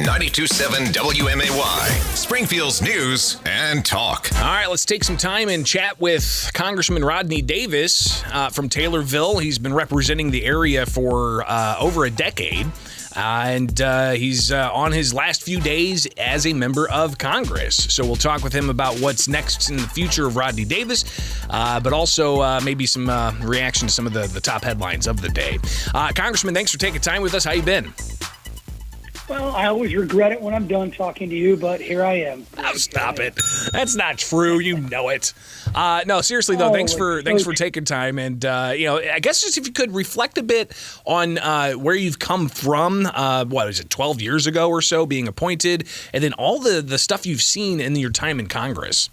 92.7 WMAY, Springfield's news and talk. All right, let's take some time and chat with Congressman Rodney Davis from Taylorville. He's been representing the area for over a decade. And he's on his last few days as a member of Congress. So we'll talk with him about what's next in the future of Rodney Davis, but also maybe some reaction to some of the top headlines of the day. Congressman, thanks for taking time with us. How you been? Well, I always regret it when I'm done talking to you, but here I am. Oh, stop it. That's not true. You know it. No, seriously, though, thanks for taking time. And, I guess just if you could reflect a bit on where you've come from, 12 years ago or so, being appointed, and then all the stuff you've seen in your time in Congress.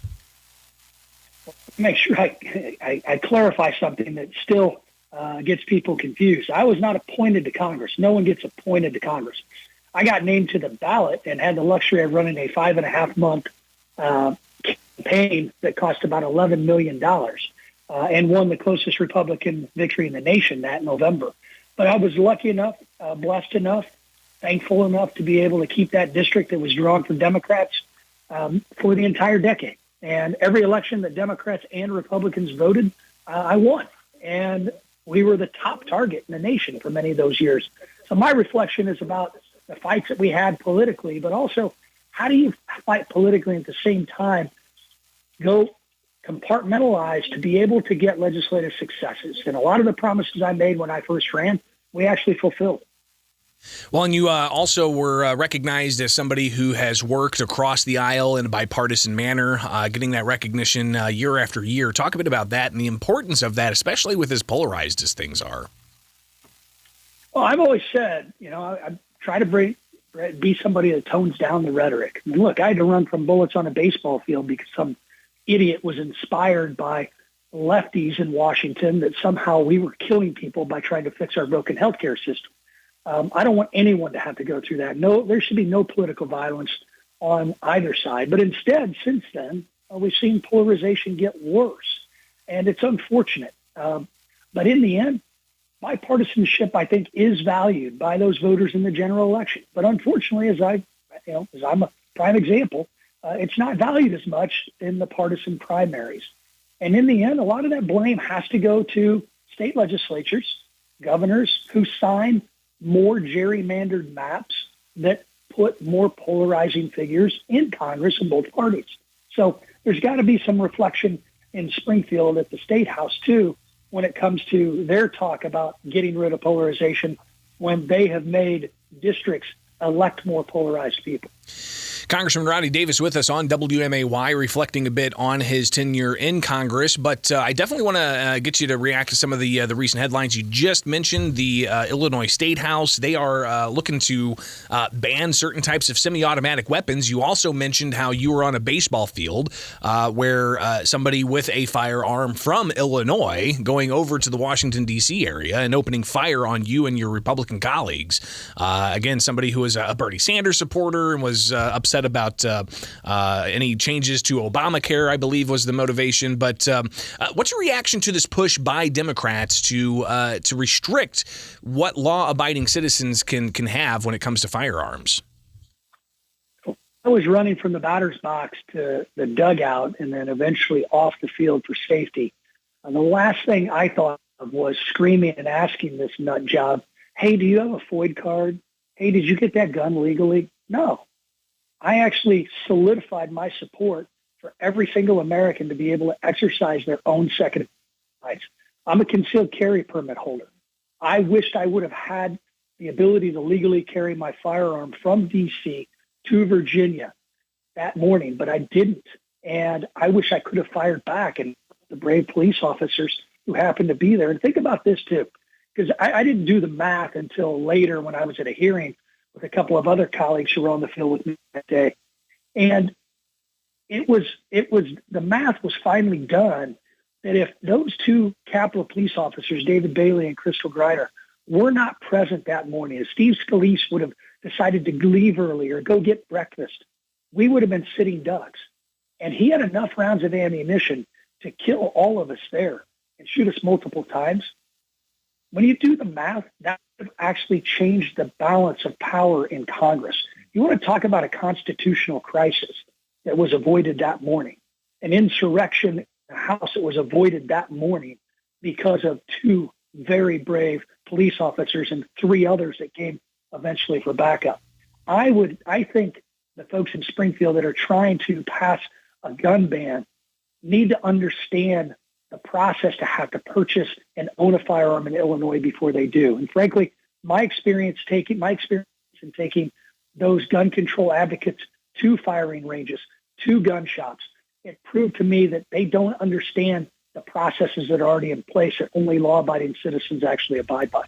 Make sure I clarify something that still gets people confused. I was not appointed to Congress. No one gets appointed to Congress. I got named to the ballot and had the luxury of running a 5.5-month campaign that cost about $11 million and won the closest Republican victory in the nation that November. But I was lucky enough, blessed enough, thankful enough to be able to keep that district that was drawn from Democrats for the entire decade. And every election that Democrats and Republicans voted, I won. And we were the top target in the nation for many of those years. So my reflection is about the fights that we had politically, but also how do you fight politically at the same time, go compartmentalize to be able to get legislative successes. And a lot of the promises I made when I first ran, we actually fulfilled. Well, and you also were recognized as somebody who has worked across the aisle in a bipartisan manner, getting that recognition year after year. Talk a bit about that and the importance of that, especially with as polarized as things are. Well, I've always said, I try to be somebody that tones down the rhetoric. I mean, look, I had to run from bullets on a baseball field because some idiot was inspired by lefties in Washington that somehow we were killing people by trying to fix our broken healthcare system. I don't want anyone to have to go through that. No, there should be no political violence on either side. But instead, since then, we've seen polarization get worse, and it's unfortunate. But in the end, bipartisanship, I think, is valued by those voters in the general election. But unfortunately, as I'm a prime example, it's not valued as much in the partisan primaries. And in the end, a lot of that blame has to go to state legislatures, governors who sign more gerrymandered maps that put more polarizing figures in Congress in both parties. So there's got to be some reflection in Springfield at the State House, too, when it comes to their talk about getting rid of polarization when they have made districts elect more polarized people. Congressman Rodney Davis with us on WMAY, reflecting a bit on his tenure in Congress. But I definitely want to get you to react to some of the recent headlines. You just mentioned the Illinois State House. They are looking to ban certain types of semi-automatic weapons. You also mentioned how you were on a baseball field where somebody with a firearm from Illinois going over to the Washington, D.C. area and opening fire on you and your Republican colleagues. Again, somebody who was a Bernie Sanders supporter and was upset about any changes to Obamacare, I believe was the motivation. But what's your reaction to this push by Democrats to restrict what law-abiding citizens can have when it comes to firearms? I was running from the batter's box to the dugout and then eventually off the field for safety. And the last thing I thought of was screaming and asking this nut job, hey, do you have a FOID card? Hey, did you get that gun legally? No. I actually solidified my support for every single American to be able to exercise their own Second Amendment rights. I'm a concealed carry permit holder. I wished I would have had the ability to legally carry my firearm from D.C. to Virginia that morning, but I didn't. And I wish I could have fired back, and the brave police officers who happened to be there. And think about this, too, because I didn't do the math until later when I was at a hearing with a couple of other colleagues who were on the field with me that day. And the math was finally done that if those two Capitol police officers, David Bailey and Crystal Grider, were not present that morning, if Steve Scalise would have decided to leave early or go get breakfast, we would have been sitting ducks. And he had enough rounds of ammunition to kill all of us there and shoot us multiple times. When you do the math, that would have actually changed the balance of power in Congress. You want to talk about a constitutional crisis that was avoided that morning, an insurrection in the House that was avoided that morning because of two very brave police officers and three others that came eventually for backup. I think the folks in Springfield that are trying to pass a gun ban need to understand the process to have to purchase and own a firearm in Illinois before they do. And frankly, my experience in taking those gun control advocates to firing ranges, to gun shops, it proved to me that they don't understand the processes that are already in place that only law-abiding citizens actually abide by.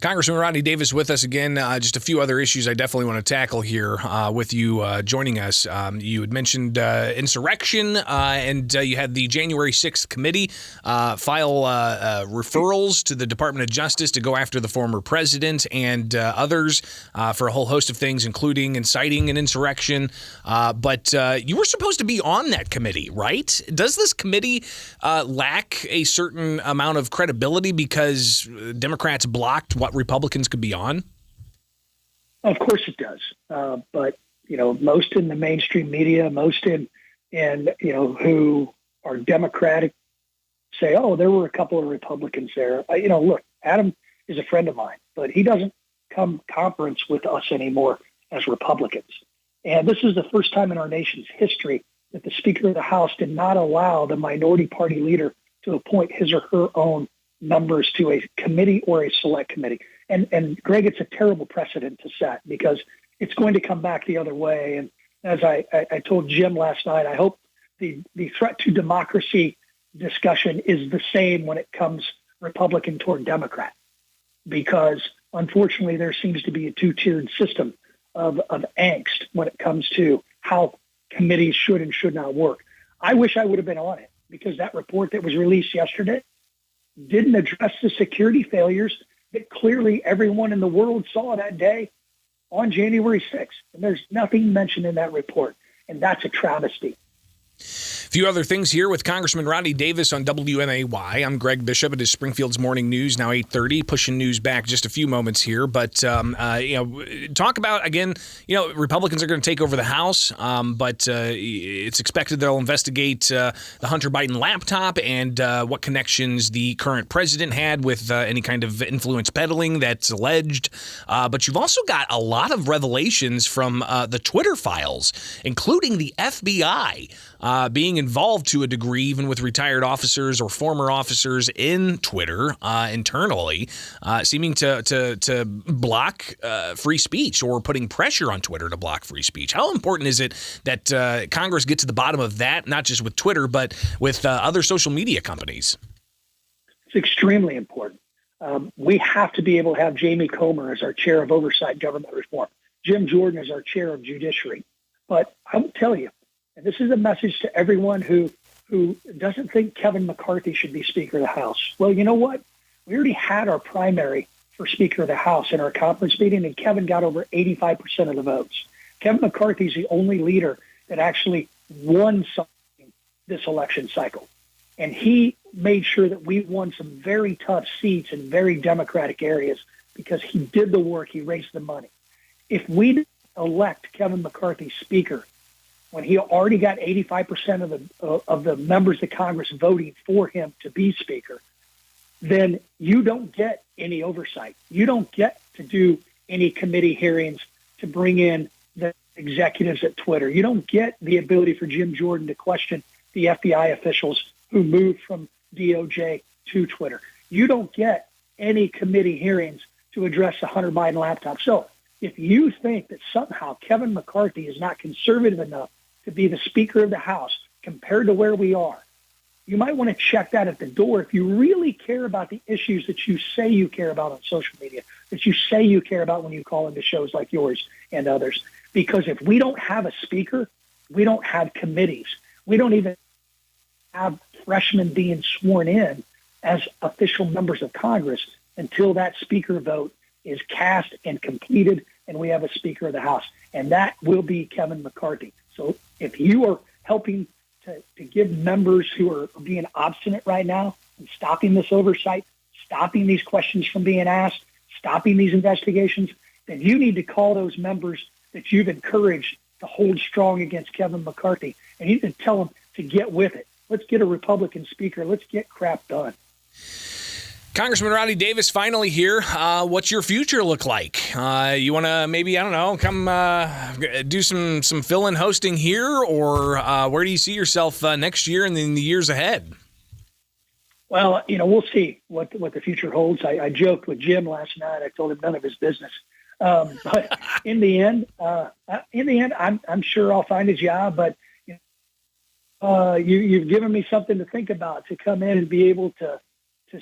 Congressman Rodney Davis with us again. Just a few other issues I definitely want to tackle here with you joining us. You had mentioned insurrection, and you had the January 6th committee file referrals to the Department of Justice to go after the former president and others for a whole host of things, including inciting an insurrection. But you were supposed to be on that committee, right? Does this committee lack a certain amount of credibility because Democrats blocked what Republicans could be on? Of course it does. But, most in the mainstream media, most in who are Democratic say, oh, there were a couple of Republicans there. Look, Adam is a friend of mine, but he doesn't come conference with us anymore as Republicans. And this is the first time in our nation's history that the Speaker of the House did not allow the minority party leader to appoint his or her own members to a committee or a select committee. And Greg, it's a terrible precedent to set because it's going to come back the other way. And as I told Jim last night, I hope the threat to democracy discussion is the same when it comes Republican toward Democrat, because unfortunately there seems to be a two-tiered system of angst when it comes to how committees should and should not work. I wish I would have been on it because that report that was released yesterday didn't address the security failures that clearly everyone in the world saw that day on January 6th. And there's nothing mentioned in that report. And that's a travesty. A few other things here with Congressman Rodney Davis on WMAY. I'm Greg Bishop. It is Springfield's Morning News, now 8:30, pushing news back just a few moments here. But, talk about, again, Republicans are going to take over the House, but it's expected they'll investigate the Hunter Biden laptop and what connections the current president had with any kind of influence peddling that's alleged. But you've also got a lot of revelations from the Twitter files, including the FBI being involved to a degree, even with retired officers or former officers in Twitter internally, seeming to block free speech or putting pressure on Twitter to block free speech. How important is it that Congress gets to the bottom of that, not just with Twitter, but with other social media companies? It's extremely important. We have to be able to have Jamie Comer as our chair of oversight and government reform, Jim Jordan as our chair of judiciary. But I will tell you, and this is a message to everyone who doesn't think Kevin McCarthy should be Speaker of the House. Well, you know what? We already had our primary for Speaker of the House in our conference meeting, and Kevin got over 85% of the votes. Kevin McCarthy is the only leader that actually won something this election cycle. And he made sure that we won some very tough seats in very Democratic areas because he did the work, he raised the money. If we elect Kevin McCarthy Speaker, when he already got 85% of the members of Congress voting for him to be Speaker, then you don't get any oversight. You don't get to do any committee hearings to bring in the executives at Twitter. You don't get the ability for Jim Jordan to question the FBI officials who moved from DOJ to Twitter. You don't get any committee hearings to address the Hunter Biden laptop. So if you think that somehow Kevin McCarthy is not conservative enough to be the Speaker of the House compared to where we are, you might want to check that at the door if you really care about the issues that you say you care about on social media, that you say you care about when you call into shows like yours and others. Because if we don't have a Speaker, we don't have committees. We don't even have freshmen being sworn in as official members of Congress until that Speaker vote is cast and completed and we have a Speaker of the House. And that will be Kevin McCarthy. So if you are helping to give members who are being obstinate right now and stopping this oversight, stopping these questions from being asked, stopping these investigations, then you need to call those members that you've encouraged to hold strong against Kevin McCarthy. And you need to tell him to get with it. Let's get a Republican speaker. Let's get crap done. Congressman Rodney Davis, finally here. What's your future look like? You want to maybe, I don't know, come do some fill-in hosting here, or where do you see yourself next year and in the years ahead? Well, we'll see what the future holds. I joked with Jim last night. I told him none of his business. But in the end, I'm sure I'll find a job. But you've given me something to think about, to come in and be able to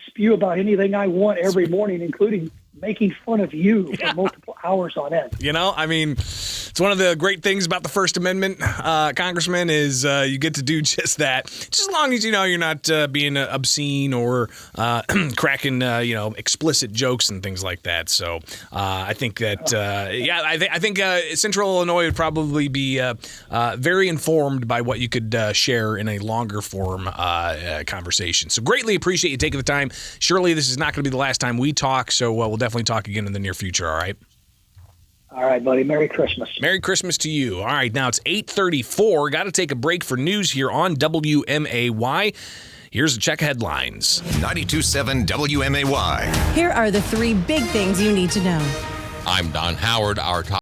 spew about anything I want every morning, including making fun of you for multiple hours on end. It's one of the great things about the First Amendment, Congressman, is you get to do just that. Just as long as, you're not being obscene or cracking, explicit jokes and things like that. So I think that, I think Central Illinois would probably be very informed by what you could share in a longer form conversation. So greatly appreciate you taking the time. Surely this is not going to be the last time we talk, so we'll definitely talk again in the near future, all right? All right, buddy. Merry Christmas. Merry Christmas to you. All right, now it's 8:34. Got to take a break for news here on WMAY. Here's a check of headlines. 92.7 WMAY. Here are the three big things you need to know. I'm Don Howard. Our top